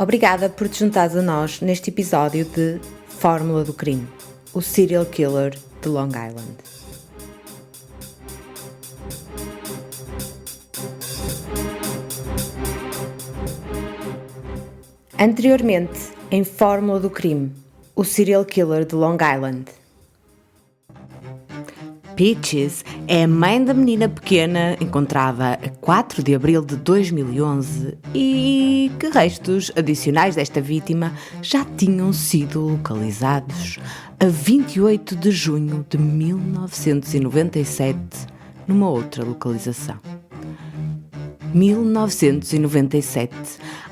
Obrigada por te juntares a nós neste episódio de Fórmula do Crime, o serial killer de Long Island. Anteriormente, em Fórmula do Crime, o serial killer de Long Island. Peaches é a mãe da menina pequena encontrada a 4 de abril de 2011 e que restos adicionais desta vítima já tinham sido localizados a 28 de junho de 1997 numa outra localização. 1997.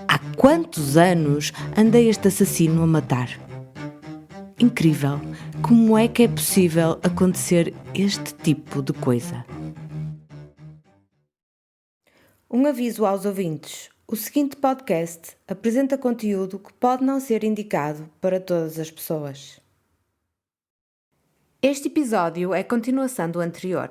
Há quantos anos anda este assassino a matar? Incrível! Como é que é possível acontecer este tipo de coisa? Um aviso aos ouvintes. O seguinte podcast apresenta conteúdo que pode não ser indicado para todas as pessoas. Este episódio é continuação do anterior.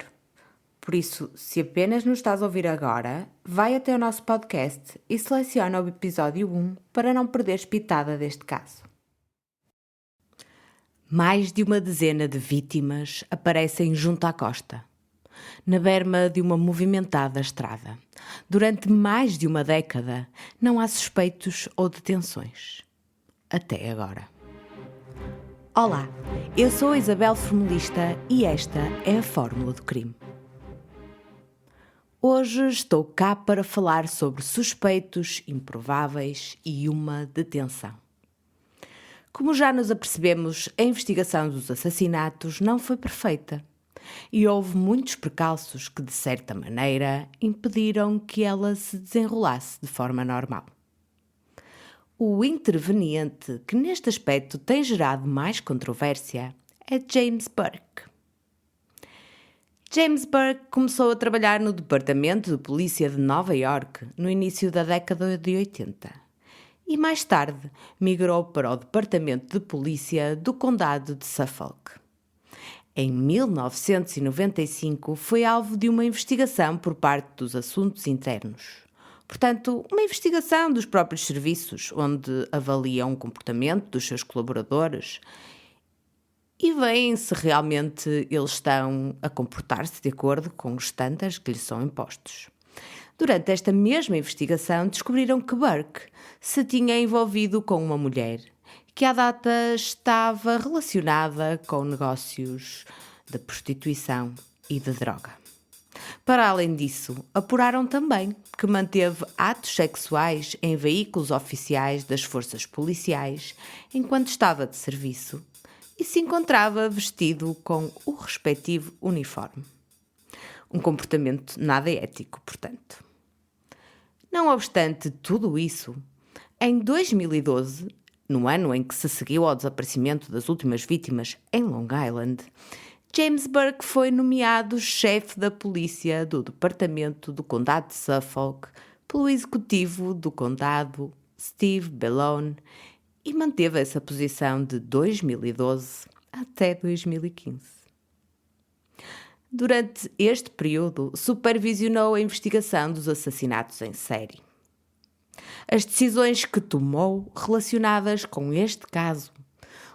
Por isso, se apenas nos estás a ouvir agora, vai até o nosso podcast e seleciona o episódio 1 para não perderes pitada deste caso. Mais de uma dezena de vítimas aparecem junto à costa, na berma de uma movimentada estrada. Durante mais de uma década, não há suspeitos ou detenções. Até agora. Olá, eu sou a Isabel Formelista e esta é a Fórmula do Crime. Hoje estou cá para falar sobre suspeitos improváveis e uma detenção. Como já nos apercebemos, a investigação dos assassinatos não foi perfeita e houve muitos percalços que, de certa maneira, impediram que ela se desenrolasse de forma normal. O interveniente que neste aspecto tem gerado mais controvérsia é James Burke. James Burke começou a trabalhar no Departamento de Polícia de Nova York no início da década de 80. E mais tarde migrou para o Departamento de Polícia do Condado de Suffolk. Em 1995 foi alvo de uma investigação por parte dos assuntos internos. Portanto, uma investigação dos próprios serviços, onde avaliam o comportamento dos seus colaboradores e veem se realmente eles estão a comportar-se de acordo com os estándares que lhes são impostos. Durante esta mesma investigação, descobriram que Burke se tinha envolvido com uma mulher que à data estava relacionada com negócios de prostituição e de droga. Para além disso, apuraram também que manteve atos sexuais em veículos oficiais das forças policiais enquanto estava de serviço e se encontrava vestido com o respectivo uniforme. Um comportamento nada ético, portanto. Não obstante tudo isso, em 2012, no ano em que se seguiu ao desaparecimento das últimas vítimas em Long Island, James Burke foi nomeado chefe da polícia do Departamento do Condado de Suffolk pelo executivo do condado, Steve Bellone, e manteve essa posição de 2012 até 2015. Durante este período, supervisionou a investigação dos assassinatos em série. As decisões que tomou relacionadas com este caso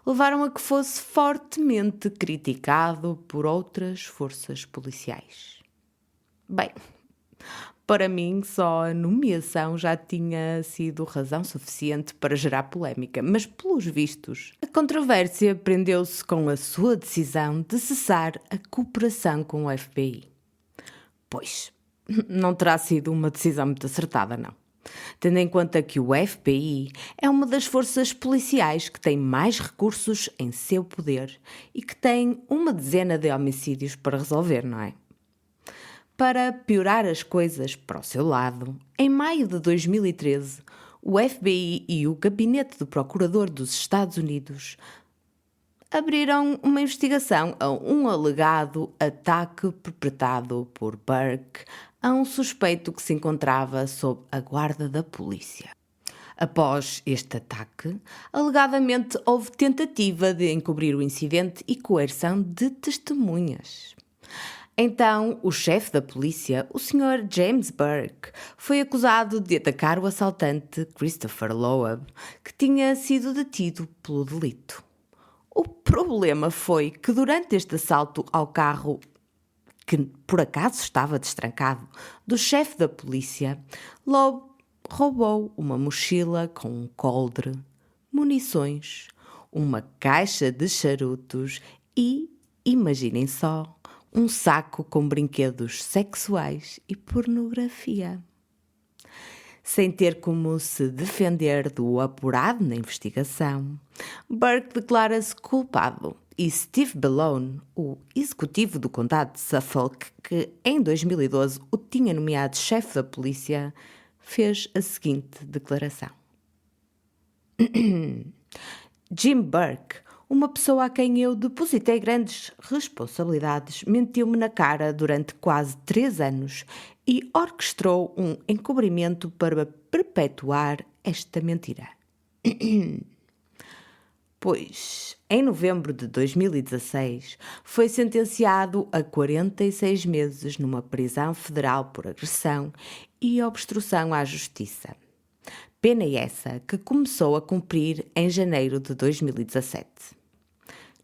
levaram a que fosse fortemente criticado por outras forças policiais. Bem, para mim só a nomeação já tinha sido razão suficiente para gerar polémica, mas pelos vistos, a controvérsia prendeu-se com a sua decisão de cessar a cooperação com o FBI. Pois, não terá sido uma decisão muito acertada, não. Tendo em conta que o FBI é uma das forças policiais que tem mais recursos em seu poder e que tem uma dezena de homicídios para resolver, não é? Para piorar as coisas para o seu lado, em maio de 2013, o FBI e o Gabinete do Procurador dos Estados Unidos abriram uma investigação a um alegado ataque perpetrado por Burke a um suspeito que se encontrava sob a guarda da polícia. Após este ataque, alegadamente houve tentativa de encobrir o incidente e coerção de testemunhas. Então, o chefe da polícia, o Sr. James Burke, foi acusado de atacar o assaltante Christopher Loeb, que tinha sido detido pelo delito. O problema foi que durante este assalto ao carro, que por acaso estava destrancado, do chefe da polícia, Loeb roubou uma mochila com um coldre, munições, uma caixa de charutos e, imaginem só, um saco com brinquedos sexuais e pornografia. Sem ter como se defender do apurado na investigação, Burke declara-se culpado e Steve Bellone, o executivo do condado de Suffolk, que em 2012 o tinha nomeado chefe da polícia, fez a seguinte declaração. Jim Burke, uma pessoa a quem eu depositei grandes responsabilidades, mentiu-me na cara durante quase 3 anos e orquestrou um encobrimento para perpetuar esta mentira. Pois, em novembro de 2016, foi sentenciado a 46 meses numa prisão federal por agressão e obstrução à justiça. Pena essa que começou a cumprir em janeiro de 2017.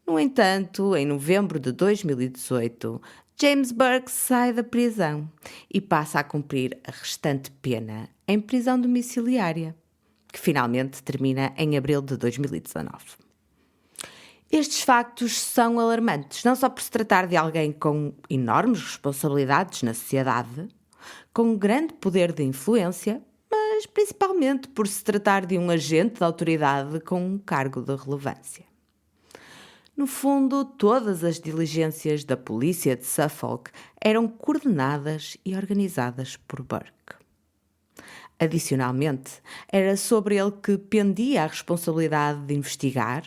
No entanto, em novembro de 2018, James Burke sai da prisão e passa a cumprir a restante pena em prisão domiciliária, que finalmente termina em abril de 2019. Estes factos são alarmantes, não só por se tratar de alguém com enormes responsabilidades na sociedade, com grande poder de influência, mas principalmente por se tratar de um agente de autoridade com um cargo de relevância. No fundo, todas as diligências da polícia de Suffolk eram coordenadas e organizadas por Burke. Adicionalmente, era sobre ele que pendia a responsabilidade de investigar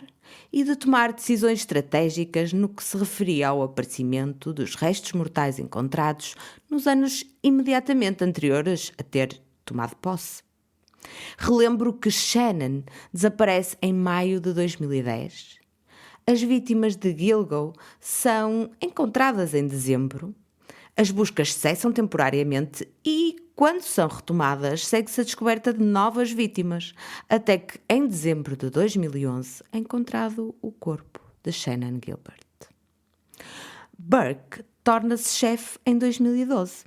e de tomar decisões estratégicas no que se referia ao aparecimento dos restos mortais encontrados nos anos imediatamente anteriores a ter tomado posse. Relembro que Shannon desaparece em maio de 2010. As vítimas de Gilgo são encontradas em dezembro. As buscas cessam temporariamente e, quando são retomadas, segue-se a descoberta de novas vítimas, até que, em dezembro de 2011, é encontrado o corpo de Shannon Gilbert. Burke torna-se chefe em 2012.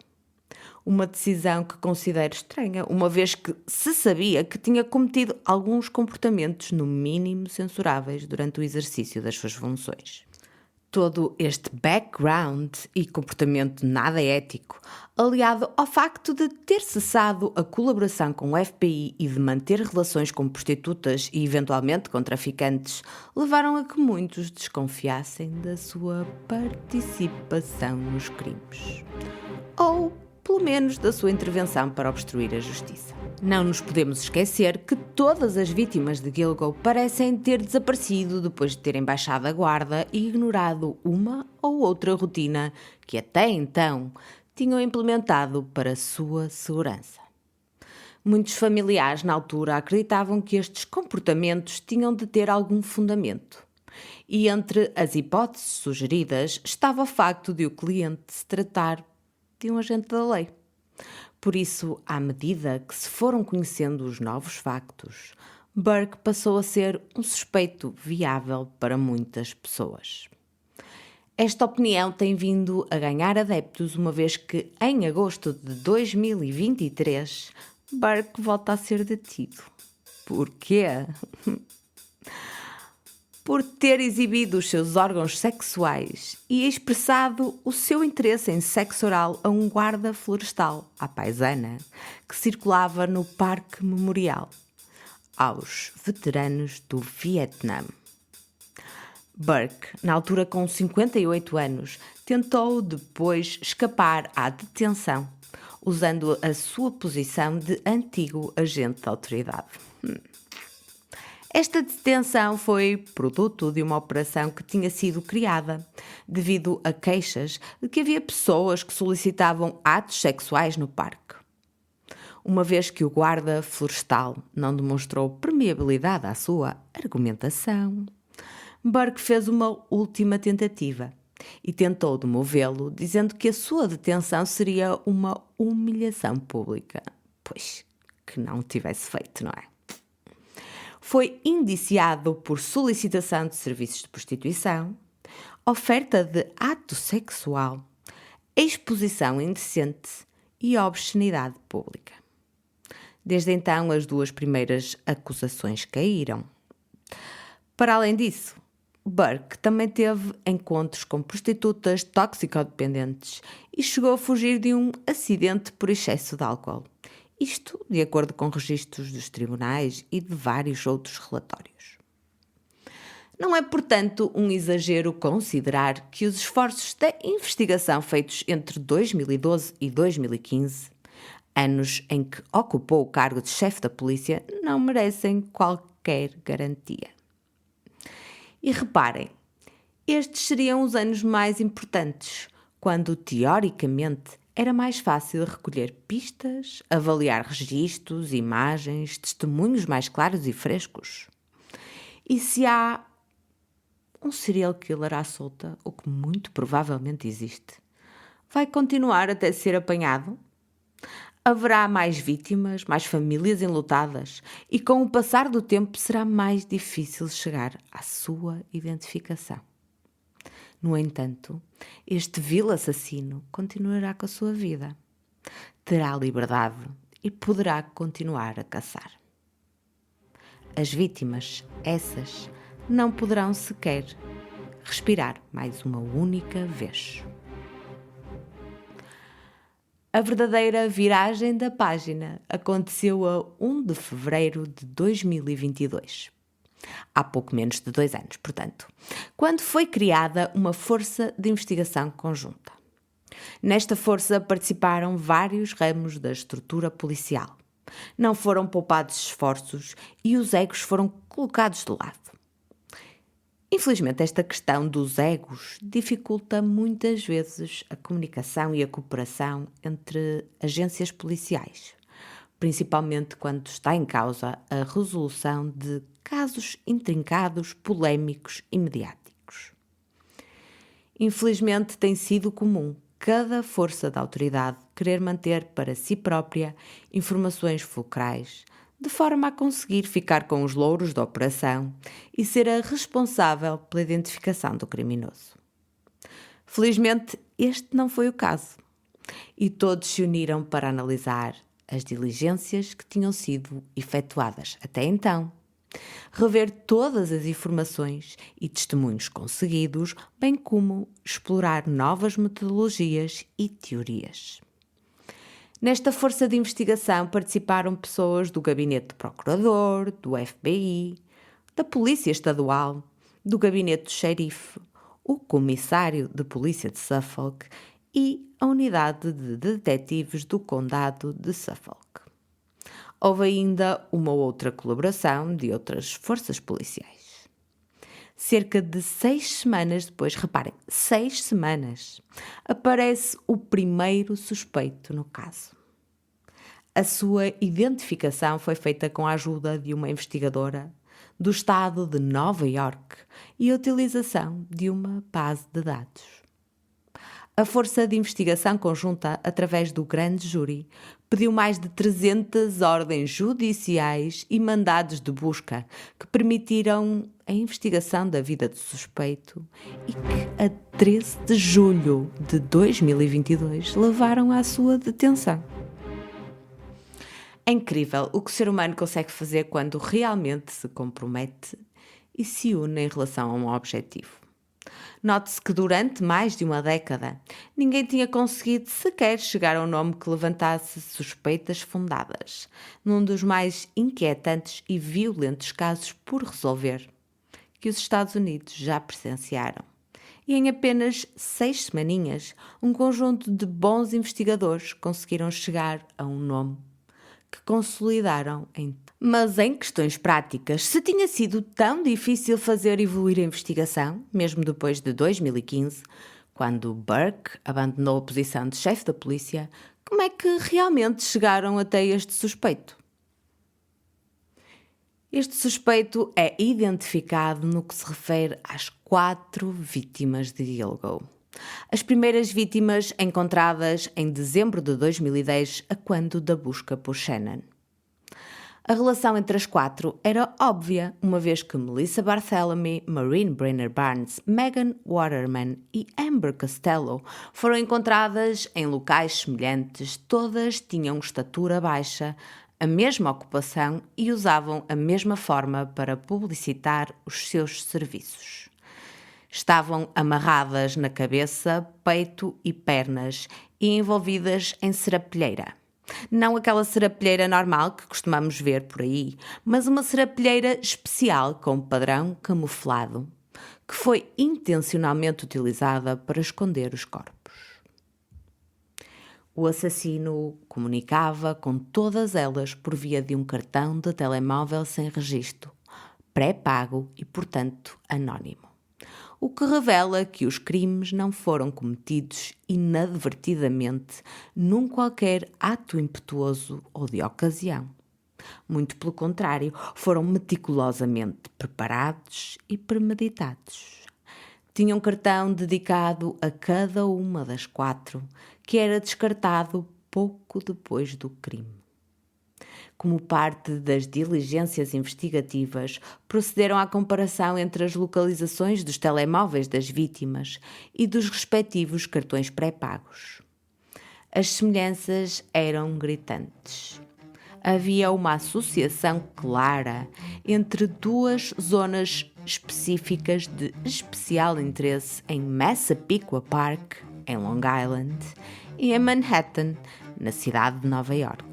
Uma decisão que considero estranha, uma vez que se sabia que tinha cometido alguns comportamentos no mínimo censuráveis durante o exercício das suas funções. Todo este background e comportamento nada ético, aliado ao facto de ter cessado a colaboração com o FBI e de manter relações com prostitutas e eventualmente com traficantes, levaram a que muitos desconfiassem da sua participação nos crimes. Ou pelo menos da sua intervenção para obstruir a justiça. Não nos podemos esquecer que todas as vítimas de Gilgo parecem ter desaparecido depois de terem baixado a guarda e ignorado uma ou outra rotina que até então tinham implementado para a sua segurança. Muitos familiares na altura acreditavam que estes comportamentos tinham de ter algum fundamento. E entre as hipóteses sugeridas estava o facto de o cliente se tratar de um agente da lei. Por isso, à medida que se foram conhecendo os novos factos, Burke passou a ser um suspeito viável para muitas pessoas. Esta opinião tem vindo a ganhar adeptos, uma vez que, em agosto de 2023, Burke volta a ser detido. Porquê? Por ter exibido os seus órgãos sexuais e expressado o seu interesse em sexo oral a um guarda florestal, à paisana, que circulava no Parque Memorial, aos veteranos do Vietnã. Burke, na altura com 58 anos, tentou depois escapar à detenção, usando a sua posição de antigo agente de autoridade. Esta detenção foi produto de uma operação que tinha sido criada devido a queixas de que havia pessoas que solicitavam atos sexuais no parque. Uma vez que o guarda florestal não demonstrou permeabilidade à sua argumentação, Burke fez uma última tentativa e tentou demovê-lo, dizendo que a sua detenção seria uma humilhação pública. Pois, que não tivesse feito, não é? Foi indiciado por solicitação de serviços de prostituição, oferta de ato sexual, exposição indecente e obscenidade pública. Desde então, as duas primeiras acusações caíram. Para além disso, Burke também teve encontros com prostitutas toxicodependentes e chegou a fugir de um acidente por excesso de álcool. Isto de acordo com registros dos tribunais e de vários outros relatórios. Não é, portanto, um exagero considerar que os esforços da investigação feitos entre 2012 e 2015, anos em que ocupou o cargo de chefe da polícia, não merecem qualquer garantia. E reparem, estes seriam os anos mais importantes, quando, teoricamente, era mais fácil recolher pistas, avaliar registros, imagens, testemunhos mais claros e frescos. E se há um serial killer à solta, o que muito provavelmente existe, vai continuar até ser apanhado? Haverá mais vítimas, mais famílias enlutadas e com o passar do tempo será mais difícil chegar à sua identificação. No entanto, este vil assassino continuará com a sua vida, terá liberdade e poderá continuar a caçar. As vítimas, essas, não poderão sequer respirar mais uma única vez. A verdadeira viragem da página aconteceu a 1 de fevereiro de 2022. Há pouco menos de 2 anos, portanto, quando foi criada uma força de investigação conjunta. Nesta força participaram vários ramos da estrutura policial. Não foram poupados esforços e os egos foram colocados de lado. Infelizmente, esta questão dos egos dificulta muitas vezes a comunicação e a cooperação entre agências policiais, principalmente quando está em causa a resolução de casos intrincados, polémicos e mediáticos. Infelizmente, tem sido comum cada força da autoridade querer manter para si própria informações fulcrais, de forma a conseguir ficar com os louros da operação e ser a responsável pela identificação do criminoso. Felizmente, este não foi o caso, e todos se uniram para analisar as diligências que tinham sido efetuadas até então, rever todas as informações e testemunhos conseguidos, bem como explorar novas metodologias e teorias. Nesta força de investigação participaram pessoas do Gabinete do Procurador, do FBI, da Polícia Estadual, do Gabinete do Xerife, o Comissário de Polícia de Suffolk e a Unidade de Detetives do Condado de Suffolk. Houve ainda uma outra colaboração de outras forças policiais. Cerca de 6 semanas depois, reparem, 6 semanas, aparece o primeiro suspeito no caso. A sua identificação foi feita com a ajuda de uma investigadora do estado de Nova York e a utilização de uma base de dados. A Força de Investigação Conjunta, através do Grande Júri, pediu mais de 300 ordens judiciais e mandados de busca que permitiram a investigação da vida do suspeito e que, a 13 de julho de 2022, levaram à sua detenção. É incrível o que o ser humano consegue fazer quando realmente se compromete e se une em relação a um objetivo. Note-se que durante mais de uma década ninguém tinha conseguido sequer chegar a um nome que levantasse suspeitas fundadas, num dos mais inquietantes e violentos casos por resolver que os Estados Unidos já presenciaram. E em apenas 6 semaninhas, um conjunto de bons investigadores conseguiram chegar a um nome que consolidaram em... Mas em questões práticas, se tinha sido tão difícil fazer evoluir a investigação, mesmo depois de 2015, quando Burke abandonou a posição de chefe da polícia, como é que realmente chegaram até este suspeito? Este suspeito é identificado no que se refere às 4 vítimas de Gilgo. As primeiras vítimas encontradas em dezembro de 2010, a quando da busca por Shannon. A relação entre as 4 era óbvia, uma vez que Melissa Barthélemy, Maureen Brenner Barnes, Megan Waterman e Amber Costello foram encontradas em locais semelhantes. Todas tinham estatura baixa, a mesma ocupação e usavam a mesma forma para publicitar os seus serviços. Estavam amarradas na cabeça, peito e pernas e envolvidas em serapilheira. Não aquela serapilheira normal que costumamos ver por aí, mas uma serapilheira especial com padrão camuflado, que foi intencionalmente utilizada para esconder os corpos. O assassino comunicava com todas elas por via de um cartão de telemóvel sem registro, pré-pago e, portanto, anónimo. O que revela que os crimes não foram cometidos inadvertidamente num qualquer ato impetuoso ou de ocasião. Muito pelo contrário, foram meticulosamente preparados e premeditados. Tinha um cartão dedicado a cada uma das 4, que era descartado pouco depois do crime. Como parte das diligências investigativas, procederam à comparação entre as localizações dos telemóveis das vítimas e dos respectivos cartões pré-pagos. As semelhanças eram gritantes. Havia uma associação clara entre 2 zonas específicas de especial interesse em Massapequa Park, em Long Island, e em Manhattan, na cidade de Nova York.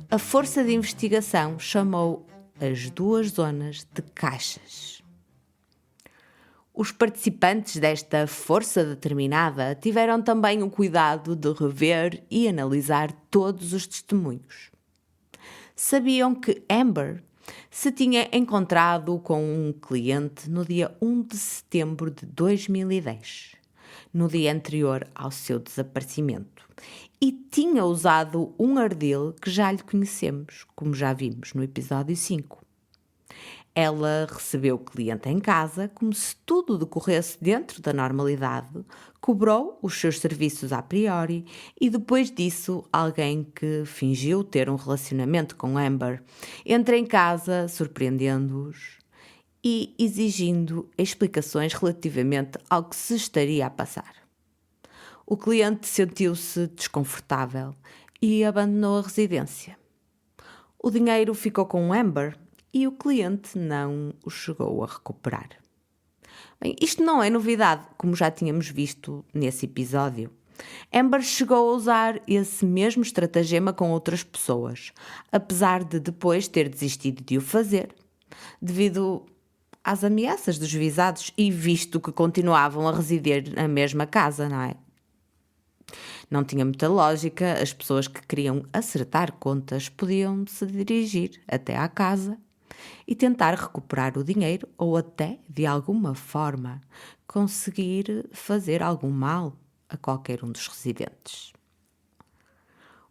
A força de investigação chamou as 2 zonas de caixas. Os participantes desta força determinada tiveram também o cuidado de rever e analisar todos os testemunhos. Sabiam que Amber se tinha encontrado com um cliente no dia 1 de setembro de 2010, no dia anterior ao seu desaparecimento, e tinha usado um ardil que já lhe conhecemos, como já vimos no episódio 5. Ela recebeu o cliente em casa como se tudo decorresse dentro da normalidade, cobrou os seus serviços a priori e depois disso alguém que fingiu ter um relacionamento com Amber entra em casa surpreendendo-os e exigindo explicações relativamente ao que se estaria a passar. O cliente sentiu-se desconfortável e abandonou a residência. O dinheiro ficou com Amber e o cliente não o chegou a recuperar. Bem, isto não é novidade, como já tínhamos visto nesse episódio. Amber chegou a usar esse mesmo estratagema com outras pessoas, apesar de depois ter desistido de o fazer, devido às ameaças dos visados e visto que continuavam a residir na mesma casa, não é? Não tinha muita lógica, as pessoas que queriam acertar contas podiam se dirigir até à casa e tentar recuperar o dinheiro ou até, de alguma forma, conseguir fazer algum mal a qualquer um dos residentes.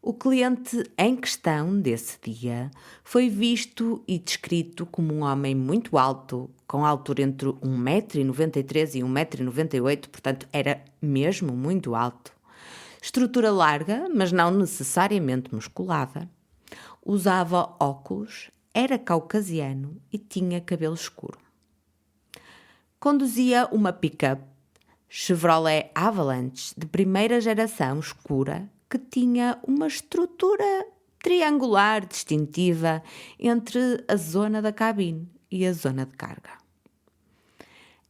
O cliente em questão desse dia foi visto e descrito como um homem muito alto, com altura entre 1,93 m e 1,98 m, portanto era mesmo muito alto. Estrutura larga, mas não necessariamente musculada. Usava óculos, era caucasiano e tinha cabelo escuro. Conduzia uma pick-up Chevrolet Avalanche de primeira geração escura que tinha uma estrutura triangular distintiva entre a zona da cabine e a zona de carga.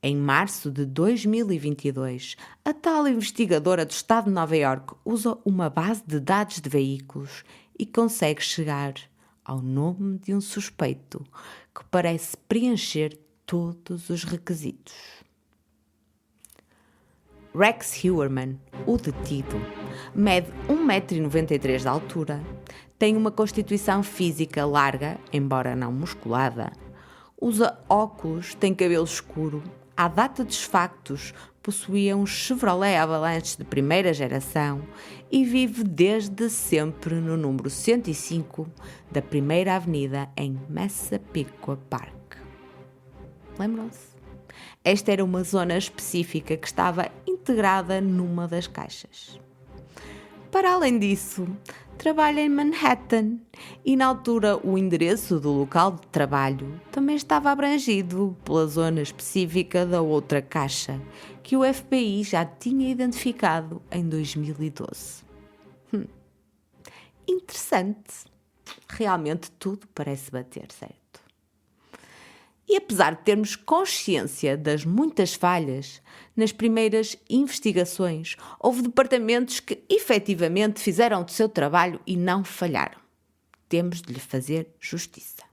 Em março de 2022, a tal investigadora do estado de Nova Iorque usa uma base de dados de veículos e consegue chegar ao nome de um suspeito que parece preencher todos os requisitos. Rex Heuermann, o detido, mede 1,93 m de altura, tem uma constituição física larga, embora não musculada, usa óculos, tem cabelo escuro. À data dos factos, possuía um Chevrolet Avalanche de primeira geração e vive desde sempre no número 105 da Primeira Avenida em Massapequa Park. Lembram-se? Esta era uma zona específica que estava integrada numa das caixas. Para além disso, trabalha em Manhattan e, na altura, o endereço do local de trabalho também estava abrangido pela zona específica da outra caixa, que o FBI já tinha identificado em 2012. Interessante. Realmente tudo parece bater, certo? E apesar de termos consciência das muitas falhas, nas primeiras investigações, houve departamentos que efetivamente fizeram o seu trabalho e não falharam. Temos de lhe fazer justiça.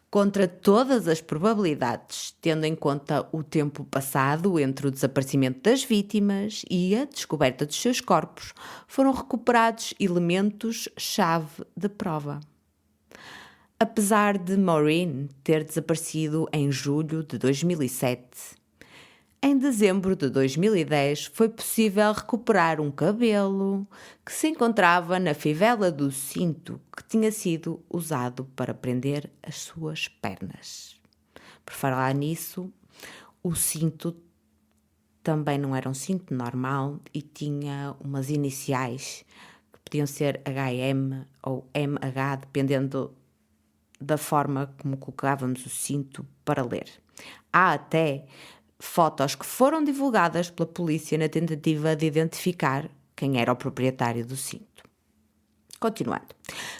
Contra todas as probabilidades, tendo em conta o tempo passado entre o desaparecimento das vítimas e a descoberta dos seus corpos, foram recuperados elementos-chave de prova. Apesar de Maureen ter desaparecido em julho de 2007, em dezembro de 2010 foi possível recuperar um cabelo que se encontrava na fivela do cinto que tinha sido usado para prender as suas pernas. Por falar nisso, o cinto também não era um cinto normal e tinha umas iniciais que podiam ser HM ou MH, dependendo da forma como colocávamos o cinto para ler. Há até fotos que foram divulgadas pela polícia na tentativa de identificar quem era o proprietário do cinto. Continuando.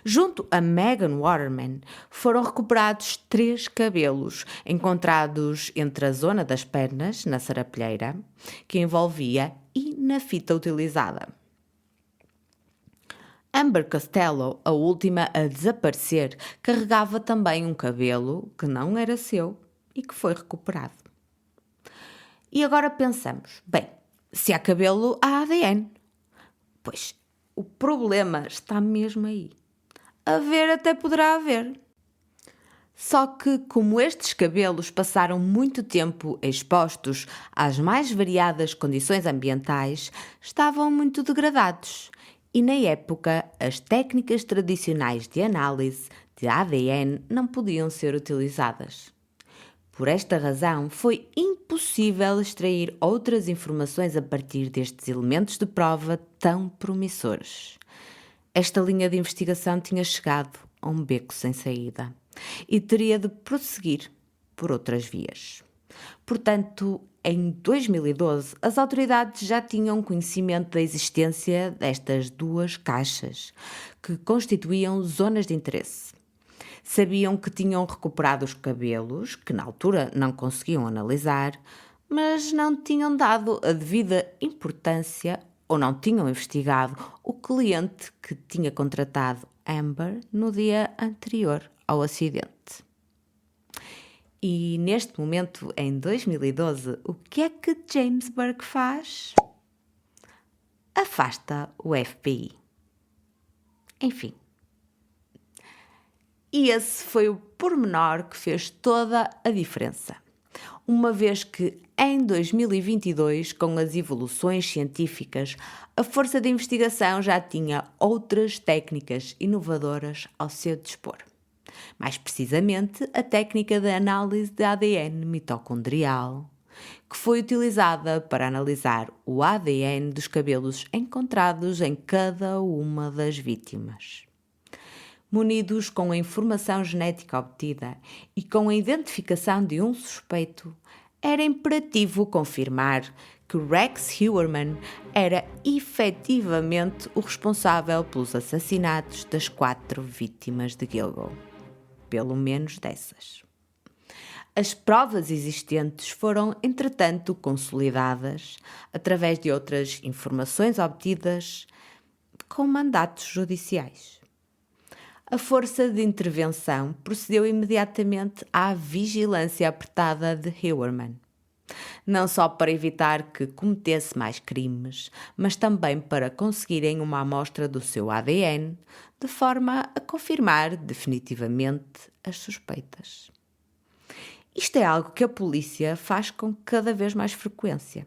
Junto a Megan Waterman foram recuperados 3 cabelos encontrados entre a zona das pernas, na sarapilheira, que envolvia, e na fita utilizada. Amber Costello, a última a desaparecer, carregava também um cabelo que não era seu e que foi recuperado. E agora pensamos, bem, se há cabelo, há ADN. Pois, o problema está mesmo aí. Haver até poderá haver. Só que, como estes cabelos passaram muito tempo expostos às mais variadas condições ambientais, estavam muito degradados. E na época, as técnicas tradicionais de análise de ADN não podiam ser utilizadas. Por esta razão, foi impossível extrair outras informações a partir destes elementos de prova tão promissores. Esta linha de investigação tinha chegado a um beco sem saída e teria de prosseguir por outras vias. Portanto, em 2012, as autoridades já tinham conhecimento da existência destas 2 caixas, que constituíam zonas de interesse. Sabiam que tinham recuperado os cabelos, que na altura não conseguiam analisar, mas não tinham dado a devida importância ou não tinham investigado o cliente que tinha contratado Amber no dia anterior ao acidente. E neste momento, em 2012, o que é que James Burke faz? Afasta o FBI. Enfim. E esse foi o pormenor que fez toda a diferença. Uma vez que, em 2022, com as evoluções científicas, a Força de Investigação já tinha outras técnicas inovadoras ao seu dispor. Mais precisamente, a técnica de análise de ADN mitocondrial, que foi utilizada para analisar o ADN dos cabelos encontrados em cada uma das vítimas. Munidos com a informação genética obtida e com a identificação de um suspeito, era imperativo confirmar que Rex Heuermann era efetivamente o responsável pelos assassinatos das 4 vítimas de Gilgo. Pelo menos dessas. As provas existentes foram, entretanto, consolidadas através de outras informações obtidas com mandatos judiciais. A força de intervenção procedeu imediatamente à vigilância apertada de Heuermann, não só para evitar que cometesse mais crimes, mas também para conseguirem uma amostra do seu ADN, de forma a confirmar definitivamente as suspeitas. Isto é algo que a polícia faz com cada vez mais frequência.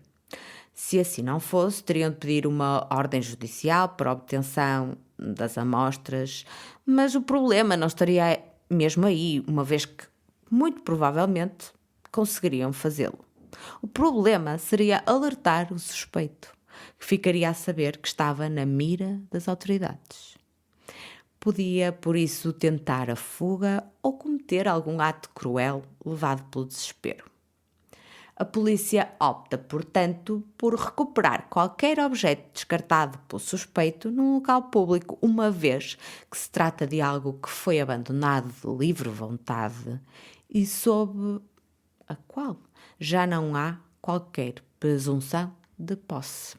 Se assim não fosse, teriam de pedir uma ordem judicial para a obtenção das amostras, mas o problema não estaria mesmo aí, uma vez que, muito provavelmente, conseguiriam fazê-lo. O problema seria alertar o suspeito, que ficaria a saber que estava na mira das autoridades. Podia, por isso, tentar a fuga ou cometer algum ato cruel levado pelo desespero. A polícia opta, portanto, por recuperar qualquer objeto descartado pelo suspeito num local público, uma vez que se trata de algo que foi abandonado de livre vontade e sob a qual já não há qualquer presunção de posse.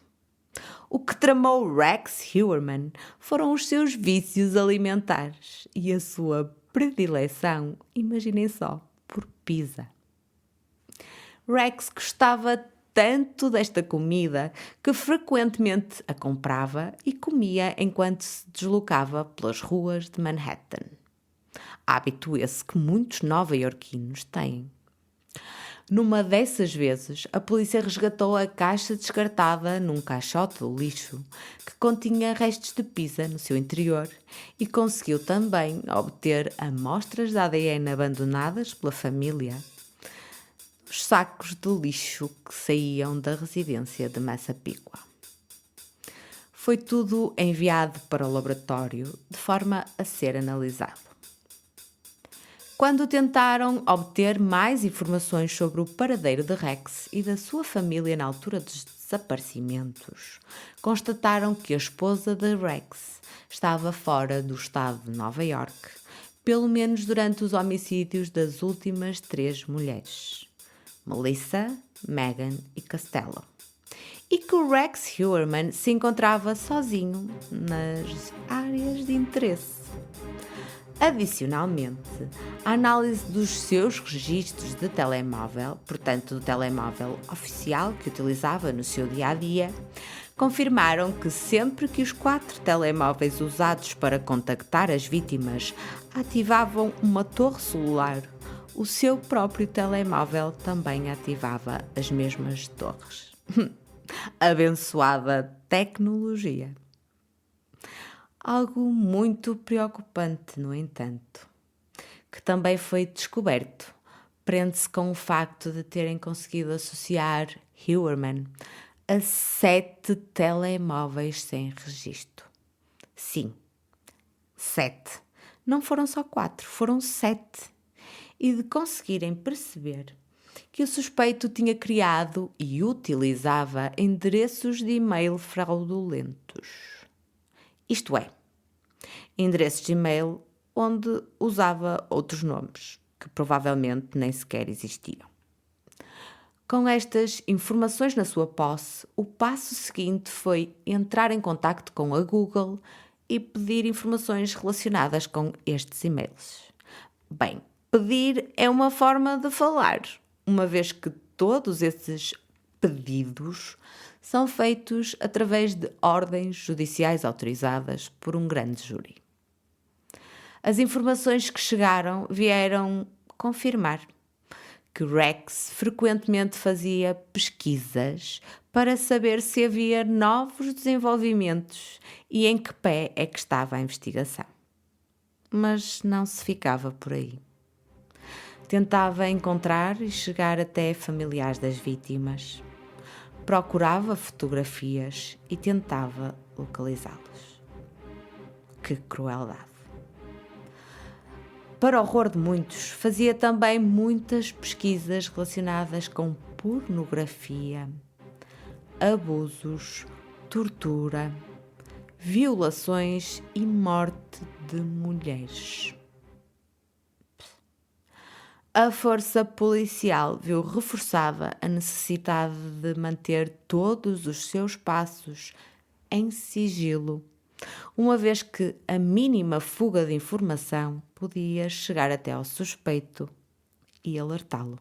O que tramou Rex Heuermann foram os seus vícios alimentares e a sua predileção, imaginem só, por pizza. Rex gostava tanto desta comida que frequentemente a comprava e comia enquanto se deslocava pelas ruas de Manhattan. Hábito esse que muitos nova-iorquinos têm. Numa dessas vezes, a polícia resgatou a caixa descartada num caixote do lixo que continha restos de pizza no seu interior e conseguiu também obter amostras de ADN abandonadas pela família. Os sacos de lixo que saíam da residência de Massapequa. Foi tudo enviado para o laboratório de forma a ser analisado. Quando tentaram obter mais informações sobre o paradeiro de Rex e da sua família na altura dos desaparecimentos, constataram que a esposa de Rex estava fora do estado de Nova York, pelo menos durante os homicídios das últimas 3 mulheres. Melissa, Megan e Costello. E que o Rex Heuermann se encontrava sozinho nas áreas de interesse. Adicionalmente, a análise dos seus registros de telemóvel, portanto do telemóvel oficial que utilizava no seu dia-a-dia, confirmaram que sempre que os 4 telemóveis usados para contactar as vítimas ativavam uma torre celular, o seu próprio telemóvel também ativava as mesmas torres. Abençoada tecnologia. Algo muito preocupante, no entanto, que também foi descoberto, prende-se com o facto de terem conseguido associar Heuermann a 7 telemóveis sem registro. Sim, 7. Não foram só 4, foram 7. E de conseguirem perceber que o suspeito tinha criado e utilizava endereços de e-mail fraudulentos. Isto é, endereços de e-mail onde usava outros nomes, que provavelmente nem sequer existiam. Com estas informações na sua posse, o passo seguinte foi entrar em contacto com a Google e pedir informações relacionadas com estes e-mails. Bem, pedir é uma forma de falar, uma vez que todos esses pedidos são feitos através de ordens judiciais autorizadas por um grande júri. As informações que chegaram vieram confirmar que Rex frequentemente fazia pesquisas para saber se havia novos desenvolvimentos e em que pé é que estava a investigação. Mas não se ficava por aí. Tentava encontrar e chegar até familiares das vítimas. Procurava fotografias e tentava localizá-los. Que crueldade! Para o horror de muitos, fazia também muitas pesquisas relacionadas com pornografia, abusos, tortura, violações e morte de mulheres. A força policial viu reforçada a necessidade de manter todos os seus passos em sigilo, uma vez que a mínima fuga de informação podia chegar até ao suspeito e alertá-lo.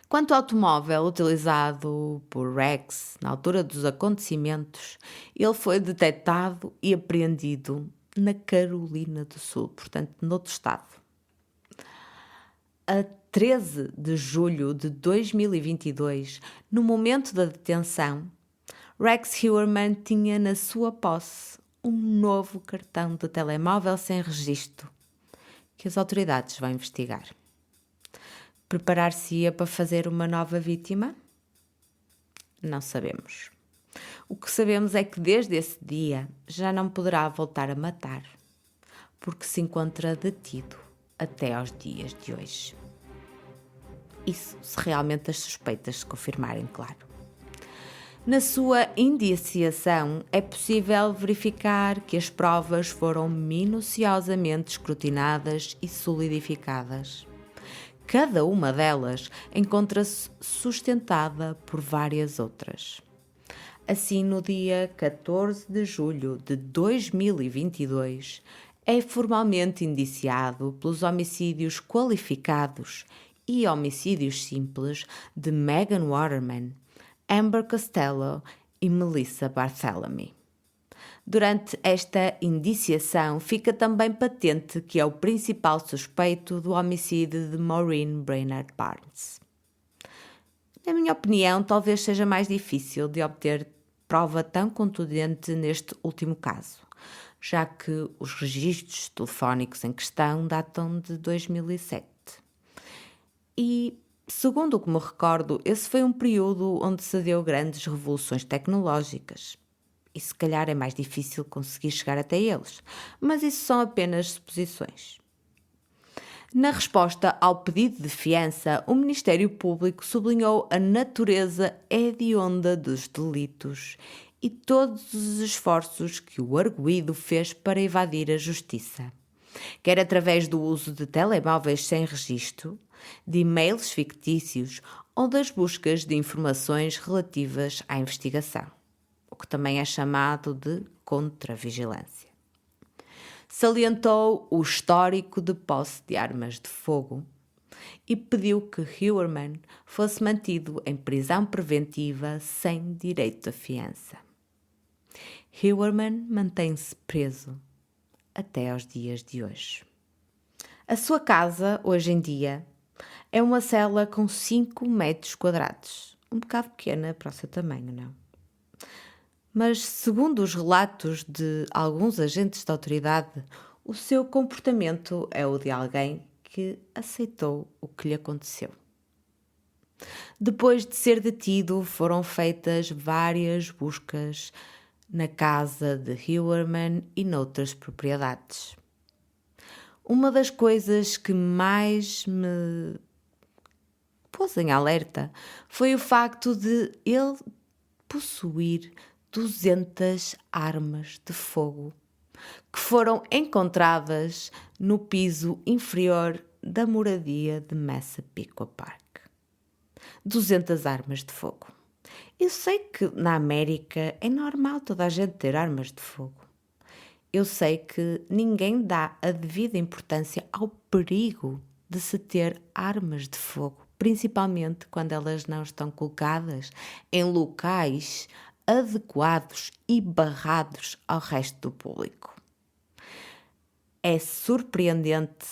Quanto ao automóvel utilizado por Rex na altura dos acontecimentos, ele foi detectado e apreendido na Carolina do Sul, portanto, noutro estado. A 13 de julho de 2022, no momento da detenção, Rex Heuermann tinha na sua posse um novo cartão de telemóvel sem registro, que as autoridades vão investigar. Preparar-se-ia para fazer uma nova vítima? Não sabemos. O que sabemos é que desde esse dia já não poderá voltar a matar, porque se encontra detido até aos dias de hoje. Isso se realmente as suspeitas se confirmarem, claro. Na sua indiciação, é possível verificar que as provas foram minuciosamente escrutinadas e solidificadas. Cada uma delas encontra-se sustentada por várias outras. Assim, no dia 14 de julho de 2022, é formalmente indiciado pelos homicídios qualificados e homicídios simples de Megan Waterman, Amber Costello e Melissa Barthélemy. Durante esta indiciação, fica também patente que é o principal suspeito do homicídio de Maureen Brainerd Barnes. Na minha opinião, talvez seja mais difícil de obter prova tão contundente neste último caso, já que os registros telefónicos em questão datam de 2007. E, segundo o que me recordo, esse foi um período onde se deu grandes revoluções tecnológicas. E se calhar é mais difícil conseguir chegar até eles, mas isso são apenas suposições. Na resposta ao pedido de fiança, o Ministério Público sublinhou a natureza hedionda dos delitos e todos os esforços que o arguido fez para evadir a justiça, quer através do uso de telemóveis sem registro, de e-mails fictícios ou das buscas de informações relativas à investigação, o que também é chamado de contravigilância. Salientou o histórico de posse de armas de fogo e pediu que Heuermann fosse mantido em prisão preventiva sem direito a fiança. Heuermann mantém-se preso até aos dias de hoje. A sua casa, hoje em dia, é uma cela com 5 metros quadrados, um bocado pequena para o seu tamanho, não? Mas, segundo os relatos de alguns agentes da autoridade, o seu comportamento é o de alguém que aceitou o que lhe aconteceu. Depois de ser detido, foram feitas várias buscas na casa de Heuermann e noutras propriedades. Uma das coisas que mais me pôs em alerta foi o facto de ele possuir 200 armas de fogo que foram encontradas no piso inferior da moradia de Massapequa Park. 200 armas de fogo. Eu sei que na América é normal toda a gente ter armas de fogo. Eu sei que ninguém dá a devida importância ao perigo de se ter armas de fogo, principalmente quando elas não estão colocadas em locais adequados e barrados ao resto do público. É surpreendente,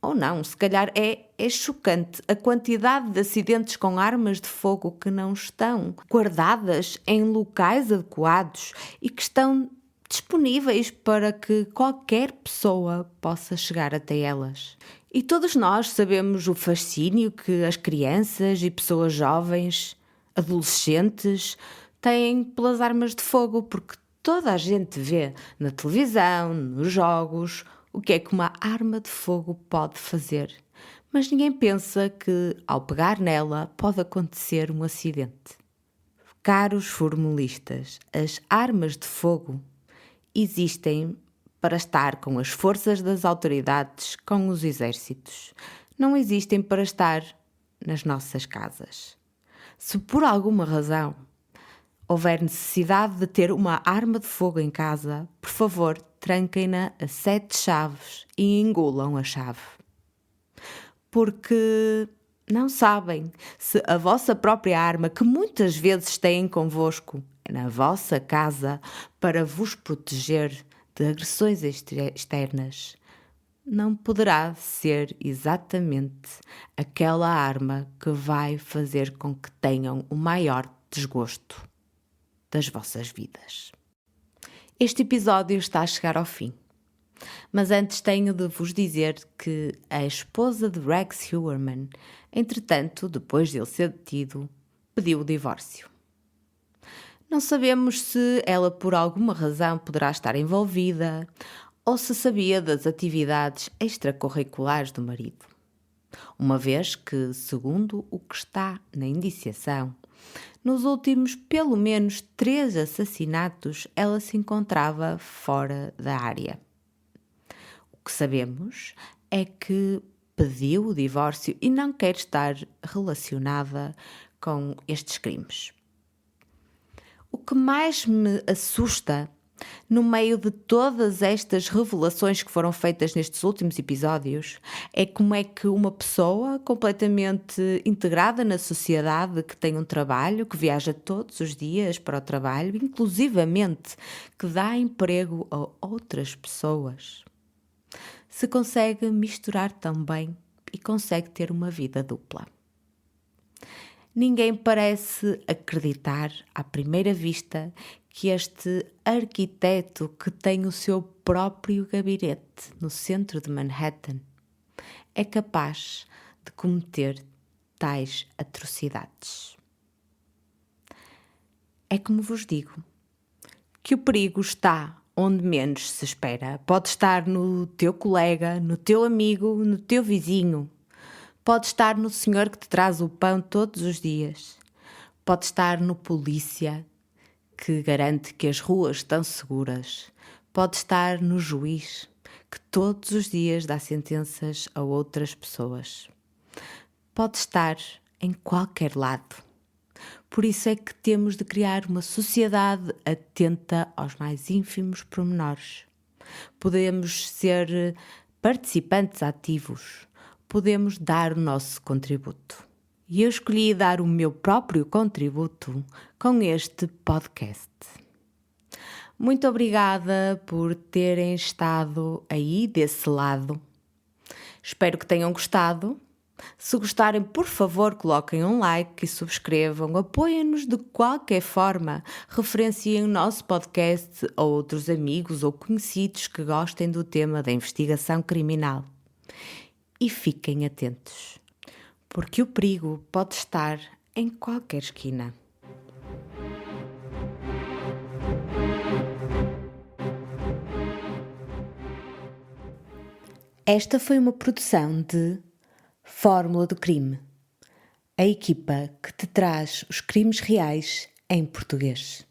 ou não, se calhar é chocante a quantidade de acidentes com armas de fogo que não estão guardadas em locais adequados e que estão disponíveis para que qualquer pessoa possa chegar até elas. E todos nós sabemos o fascínio que as crianças e pessoas jovens, adolescentes, têm pelas armas de fogo, porque toda a gente vê na televisão, nos jogos, o que é que uma arma de fogo pode fazer. Mas ninguém pensa que, ao pegar nela, pode acontecer um acidente. Caros formulistas, as armas de fogo existem para estar com as forças das autoridades, com os exércitos. Não existem para estar nas nossas casas. Se por alguma razão houver necessidade de ter uma arma de fogo em casa, por favor, tranquem-na a 7 chaves e engulam a chave. Porque não sabem se a vossa própria arma, que muitas vezes têm convosco, na vossa casa para vos proteger de agressões externas, não poderá ser exatamente aquela arma que vai fazer com que tenham o maior desgosto das vossas vidas. Este episódio está a chegar ao fim, mas antes tenho de vos dizer que a esposa de Rex Heuermann, entretanto, depois de ele ser detido, pediu o divórcio. Não sabemos se ela por alguma razão poderá estar envolvida ou se sabia das atividades extracurriculares do marido. Uma vez que, segundo o que está na indiciação, nos últimos pelo menos 3 assassinatos ela se encontrava fora da área. O que sabemos é que pediu o divórcio e não quer estar relacionada com estes crimes. O que mais me assusta no meio de todas estas revelações que foram feitas nestes últimos episódios, é como é que uma pessoa completamente integrada na sociedade, que tem um trabalho, que viaja todos os dias para o trabalho, inclusivamente que dá emprego a outras pessoas, se consegue misturar tão bem e consegue ter uma vida dupla. Ninguém parece acreditar, à primeira vista, que este arquiteto que tem o seu próprio gabinete no centro de Manhattan é capaz de cometer tais atrocidades. É como vos digo, que o perigo está onde menos se espera. Pode estar no teu colega, no teu amigo, no teu vizinho. Pode estar no senhor que te traz o pão todos os dias. Pode estar no polícia que garante que as ruas estão seguras. Pode estar no juiz que todos os dias dá sentenças a outras pessoas. Pode estar em qualquer lado. Por isso é que temos de criar uma sociedade atenta aos mais ínfimos pormenores. Podemos ser participantes ativos. Podemos dar o nosso contributo. E eu escolhi dar o meu próprio contributo com este podcast. Muito obrigada por terem estado aí desse lado. Espero que tenham gostado. Se gostarem, por favor, coloquem um like e subscrevam. Apoiem-nos de qualquer forma. Referenciem o nosso podcast a outros amigos ou conhecidos que gostem do tema da investigação criminal. E fiquem atentos, porque o perigo pode estar em qualquer esquina. Esta foi uma produção de Fórmula do Crime, a equipa que te traz os crimes reais em português.